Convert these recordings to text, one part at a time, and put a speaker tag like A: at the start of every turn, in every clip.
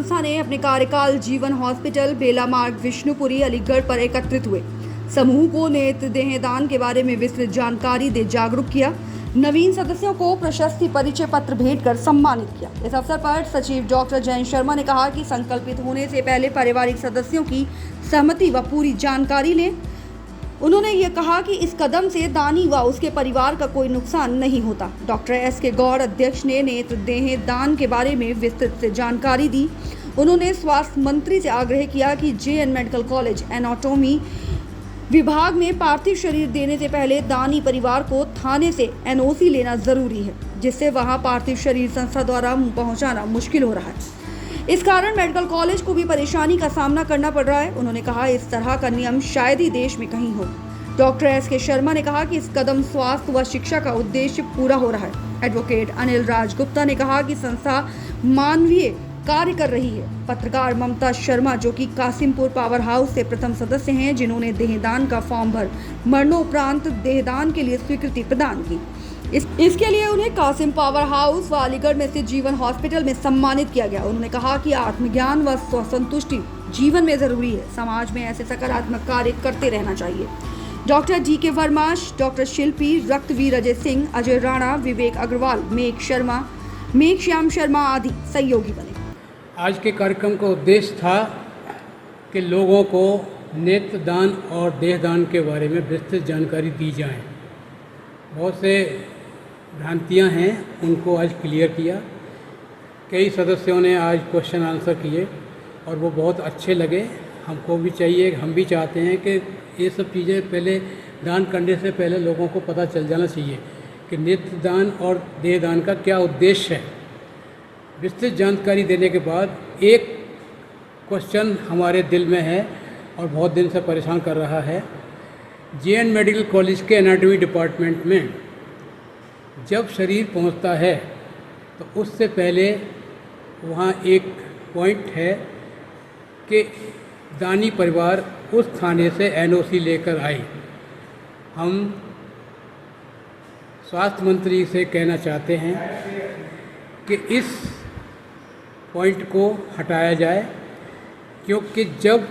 A: संस्था ने अपने कार्यकाल जीवन हॉस्पिटल, बेला मार्ग, विष्णुपुरी, अलीगढ़ पर एकत्रित हुए समूह को नेत्र देहदान के बारे में विस्तृत जानकारी दे जागरूक किया। नवीन सदस्यों को प्रशस्ति परिचय पत्र भेंट कर सम्मानित किया। इस अवसर पर सचिव डॉक्टर जयंत शर्मा ने कहा कि संकल्पित होने से पहले पारिवारिक सदस्यों की सहमति व पूरी जानकारी लें। उन्होंने ये कहा कि इस कदम से दानी व उसके परिवार का कोई नुकसान नहीं होता। Doctor S K. गौड़ अध्यक्ष ने नेत्र देह दान के बारे में विस्तृत से जानकारी दी। उन्होंने स्वास्थ्य मंत्री से आग्रह किया कि जे.एन. मेडिकल कॉलेज एनाटॉमी विभाग में पार्थिव शरीर देने से पहले दानी परिवार को थाने से एनओसी लेना जरूरी है, जिससे वहां पार्थिव शरीर संस्था द्वारा पहुंचाना मुश्किल हो रहा है। इस कारण मेडिकल कॉलेज को भी परेशानी का सामना करना पड़ रहा है। उन्होंने कहा इस तरह का नियम शायद ही देश में कहीं हो। Doctor S K. शर्मा ने कहा कि इस कदम स्वास्थ्य व शिक्षा का उद्देश्य पूरा हो रहा है। एडवोकेट अनिल राज गुप्ता ने कहा कि संस्था मानवीय कार्य कर रही है। पत्रकार ममता शर्मा, जो कि कासिमपुर पावर हाउस से प्रथम सदस्य हैं, जिन्होंने देहदान का फॉर्म भर मरणोपरांत देहदान के लिए स्वीकृति प्रदान की, इसके लिए उन्हें कासिम पावर हाउस व अलीगढ़ में स्थित जीवन हॉस्पिटल में सम्मानित किया गया। उन्होंने कहा कि आत्मज्ञान व स्वसंतुष्टि जीवन में जरूरी है। समाज में ऐसे सकारात्मक कार्य करते रहना चाहिए। डॉक्टर डी.के. वर्मा, डॉक्टर शिल्पी, रक्तवीर अजय सिंह, अजय राणा, विवेक अग्रवाल, मेघ श्याम शर्मा आदि सहयोगी बने।
B: आज के कार्यक्रम का उद्देश्य था कि लोगों को नेत्रदान और देहदान के बारे में विस्तृत जानकारी दी जाए। बहुत से भ्रांतियां हैं, उनको आज क्लियर किया। कई सदस्यों ने आज क्वेश्चन आंसर किए और वो बहुत अच्छे लगे। हमको भी चाहिए, हम भी चाहते हैं कि ये सब चीज़ें पहले दान करने से पहले लोगों को पता चल जाना चाहिए कि नेत्रदान और देहदान का क्या उद्देश्य है। विस्तृत जानकारी देने के बाद एक क्वेश्चन हमारे दिल में है और बहुत दिन से परेशान कर रहा है। जे.एन. मेडिकल कॉलेज के एनाटॉमी डिपार्टमेंट में जब शरीर पहुंचता है तो उससे पहले वहाँ एक पॉइंट है कि दानी परिवार उस थाने से एनओसी लेकर आए। हम स्वास्थ्य मंत्री से कहना चाहते हैं कि इस पॉइंट को हटाया जाए, क्योंकि जब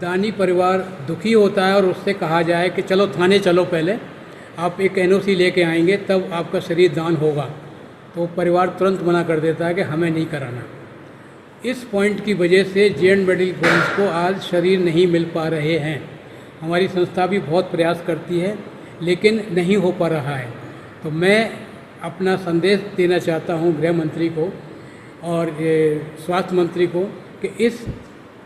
B: दानी परिवार दुखी होता है और उससे कहा जाए कि चलो थाने चलो, पहले आप एक एनओसी लेके आएंगे तब आपका शरीर दान होगा, तो परिवार तुरंत मना कर देता है कि हमें नहीं कराना। इस पॉइंट की वजह से जे.एन. मेडिकल कॉलेज को आज शरीर नहीं मिल पा रहे हैं। हमारी संस्था भी बहुत प्रयास करती है लेकिन नहीं हो पा रहा है। तो मैं अपना संदेश देना चाहता हूँ गृह मंत्री को और स्वास्थ्य मंत्री को कि इस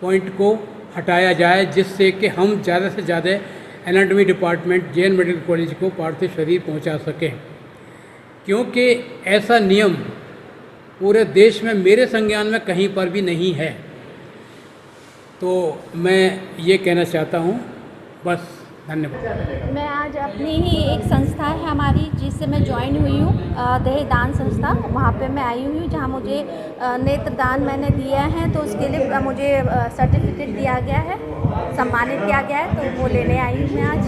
B: पॉइंट को हटाया जाए, जिससे कि हम ज़्यादा से ज़्यादा anatomy department JN. Medical college को पार्थिव शरीर पहुंचा सकें, क्योंकि ऐसा नियम पूरे देश में मेरे संज्ञान में कहीं पर भी नहीं है। तो मैं ये कहना चाहता हूँ, बस, धन्यवाद।
C: मैं आज अपनी ही एक संस्था है हमारी, जिससे मैं ज्वाइन हुई हूँ, देहदान संस्था, वहाँ पे मैं आई हुई हूँ, जहाँ मुझे नेत्रदान मैंने दिया है, तो उसके लिए मुझे सर्टिफिकेट दिया गया है, सम्मानित किया गया है, तो वो लेने आई हूँ मैं आज।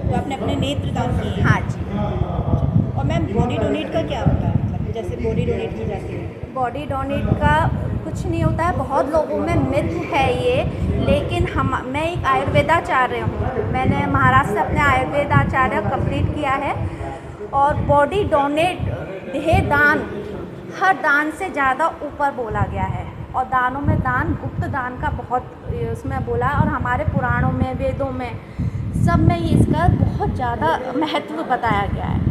D: तो आपने अपने नेत्रदान किए?
C: हाँ जी।
D: और मैम, बॉडी डोनेट का क्या होता है? मतलब जैसे बॉडी डोनेट की जाती है?
C: बॉडी डोनेट का कुछ नहीं होता है, बहुत लोगों में मिथ है ये, लेकिन मैं एक आयुर्वेदाचार्य हूँ। मैंने महाराष्ट्र से अपने आयुर्वेदाचार्य कंप्लीट किया है। और बॉडी डोनेट, देह दान, हर दान से ज़्यादा ऊपर बोला गया है। और दानों में दान, गुप्त दान का बहुत उसमें बोला है, और हमारे पुराणों में, वेदों में, सब में इसका बहुत ज़्यादा महत्व बताया गया है।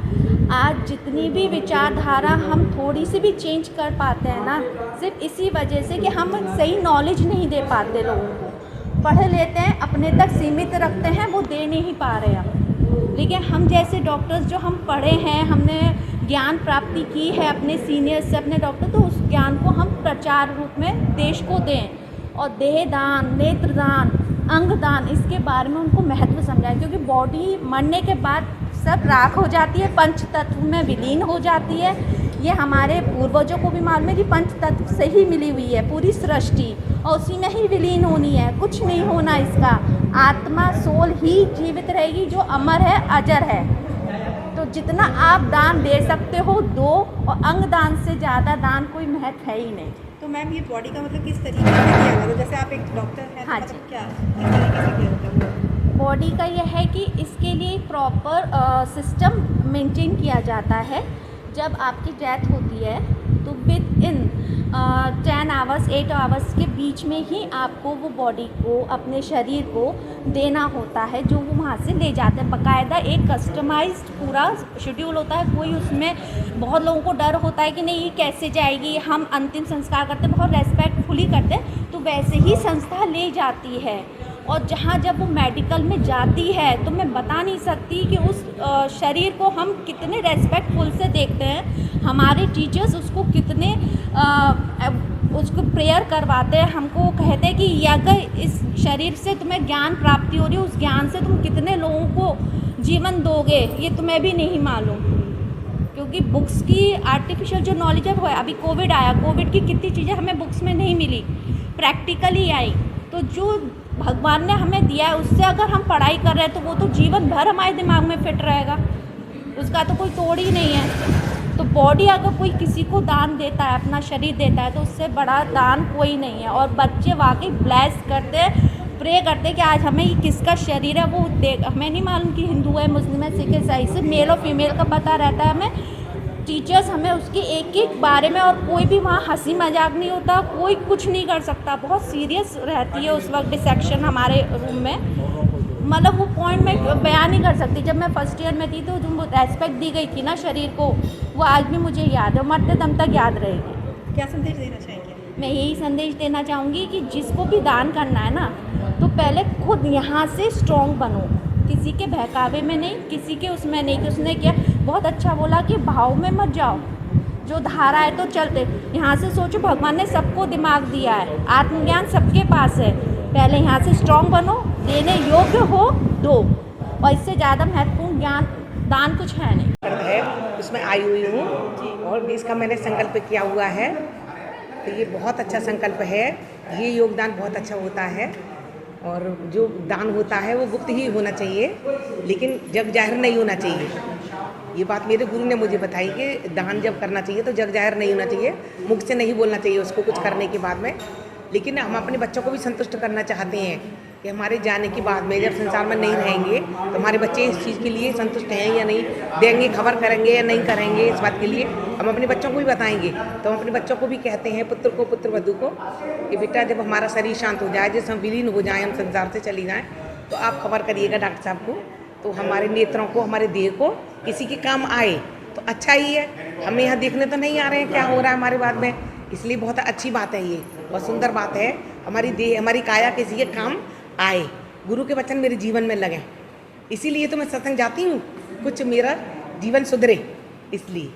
C: आज जितनी भी विचारधारा हम थोड़ी सी भी चेंज कर पाते हैं ना, सिर्फ इसी वजह से कि हम सही नॉलेज नहीं दे पाते लोगों को। पढ़ लेते हैं, अपने तक सीमित रखते हैं, वो दे नहीं पा रहे हम। लेकिन हम जैसे डॉक्टर्स जो हम पढ़े हैं, हमने ज्ञान प्राप्ति की है अपने सीनियर्स से, अपने डॉक्टर, तो उस ज्ञान को हम प्रचार रूप में देश को दें। और देहदान, नेत्रदान, अंगदान, इसके बारे में उनको महत्व समझाएं, क्योंकि बॉडी मरने के बाद सब राख हो जाती है, पंच तत्व में विलीन हो जाती है। ये हमारे पूर्वजों को भी मालूम है कि पंच तत्व से ही मिली हुई है पूरी सृष्टि, और उसी में ही विलीन होनी है, कुछ नहीं होना इसका। आत्मा, सोल ही जीवित रहेगी, जो अमर है, अजर है। तो जितना आप दान दे सकते हो दो, और अंग दान से ज़्यादा दान कोई महत्व है ही नहीं।
D: तो मैम ये बॉडी का मतलब किस तरीके से किया जाता है? जैसे आप एक डॉक्टर हैं तो
C: हाँ
D: मतलब
C: जी।
D: क्या किस तरीके से किया जाता है?
C: बॉडी का ये है कि इसके लिए प्रॉपर सिस्टम मेंटेन किया जाता है। जब आपकी डेथ होती है तो विद इन 10 आवर्स 8 आवर्स के बीच में ही आपको वो बॉडी को, अपने शरीर को देना होता है, जो वो वहाँ से ले जाते हैं। बाकायदा एक कस्टमाइज्ड पूरा शेड्यूल होता है। कोई उसमें, बहुत लोगों को डर होता है कि नहीं ये कैसे जाएगी, हम अंतिम संस्कार करते हैं, बहुत रेस्पेक्टफुली करते हैं, तो वैसे ही संस्था ले जाती है। और जहाँ जब वो मेडिकल में जाती है तो मैं बता नहीं सकती कि उस शरीर को हम कितने रेस्पेक्टफुल से देखते हैं। हमारे टीचर्स उसको कितने उसको प्रेयर करवाते हैं, हमको कहते हैं कि ये अगर इस शरीर से तुम्हें ज्ञान प्राप्ति हो रही है, उस ज्ञान से तुम कितने लोगों को जीवन दोगे ये तुम्हें भी नहीं मालूम। क्योंकि बुक्स की आर्टिफिशियल जो नॉलेज है वो है। अभी कोविड आया, कोविड की कितनी चीज़ें हमें बुक्स में नहीं मिली, प्रैक्टिकली आई। तो जो भगवान ने हमें दिया है उससे अगर हम पढ़ाई कर रहे हैं तो वो तो जीवन भर हमारे दिमाग में फिट रहेगा, उसका तो कोई तोड़ ही नहीं है। तो बॉडी अगर कोई किसी को दान देता है, अपना शरीर देता है, तो उससे बड़ा दान कोई नहीं है। और बच्चे वाकई ब्लेस करते हैं, प्रे करते हैं कि आज हमें ये किसका शरीर है वो देख। हमें नहीं मालूम कि हिंदू है, मुस्लिम है, सिख है, ईसाई, से मेल और फीमेल का पता रहता है हमें। टीचर्स हमें उसके एक एक बारे में, और कोई भी वहाँ हंसी मजाक नहीं होता, कोई कुछ नहीं कर सकता। बहुत सीरियस रहती है उस वक्त डिसेक्शन हमारे रूम में। मतलब वो पॉइंट मैं बयान नहीं कर सकती। जब मैं फर्स्ट ईयर में थी तो जो रेस्पेक्ट दी गई थी ना शरीर को, वो आज भी मुझे याद है, मरते दम तक याद रहेगी।
D: क्या संदेश देना चाहेंगे?
C: मैं यही संदेश देना चाहूँगी कि जिसको भी दान करना है ना, तो पहले खुद यहाँ से स्ट्रॉन्ग बनो, किसी के बहकावे में नहीं, किसी के उसमें नहीं। कि उसने क्या बहुत अच्छा बोला कि भाव में मत जाओ, जो धारा है तो चलते। यहाँ से सोचो, भगवान ने सबको दिमाग दिया है, आत्मज्ञान सबके पास है। पहले यहाँ से स्ट्रॉन्ग बनो, देने योग्य हो दो, और इससे ज़्यादा महत्वपूर्ण ज्ञान दान कुछ है नहीं।
E: है उसमें आई हुई हूँ और भी इसका मैंने संकल्प किया हुआ है। तो ये बहुत अच्छा संकल्प है, ये योगदान बहुत अच्छा होता है। और जो दान होता है वो गुप्त ही होना चाहिए, लेकिन जग जाहिर नहीं होना चाहिए। ये बात मेरे गुरु ने मुझे बताई कि दान जब करना चाहिए तो जग जाहिर नहीं होना चाहिए, मुख से नहीं बोलना चाहिए उसको कुछ करने के बाद में। लेकिन हम अपने बच्चों को भी संतुष्ट करना चाहते हैं कि हमारे जाने के बाद में जब संसार में नहीं रहेंगे तो हमारे बच्चे इस चीज़ के लिए संतुष्ट हैं या नहीं, देंगे, खबर करेंगे या नहीं करेंगे, इस बात के लिए हम अपने बच्चों को भी बताएंगे। तो हम अपने बच्चों को भी कहते हैं, पुत्र को, पुत्र वधू को, कि बेटा जब हमारा शरीर शांत हो जाए, जैसे हम विलीन हो जाएँ, हम संसार से चली जाएँ, तो आप खबर करिएगा डॉक्टर साहब को, तो हमारे नेत्रों को, हमारे देह को किसी के काम आए तो अच्छा ही है। हमें यहाँ देखने तो नहीं आ रहे हैं क्या हो रहा है हमारे बाद में, इसलिए बहुत अच्छी बात है, ये बहुत सुंदर बात है। हमारी देह, हमारी काया किसी के काम आए, गुरु के वचन मेरे जीवन में लगे, इसीलिए तो मैं सत्संग जाती हूँ, कुछ मेरा जीवन सुधरे इसलिए।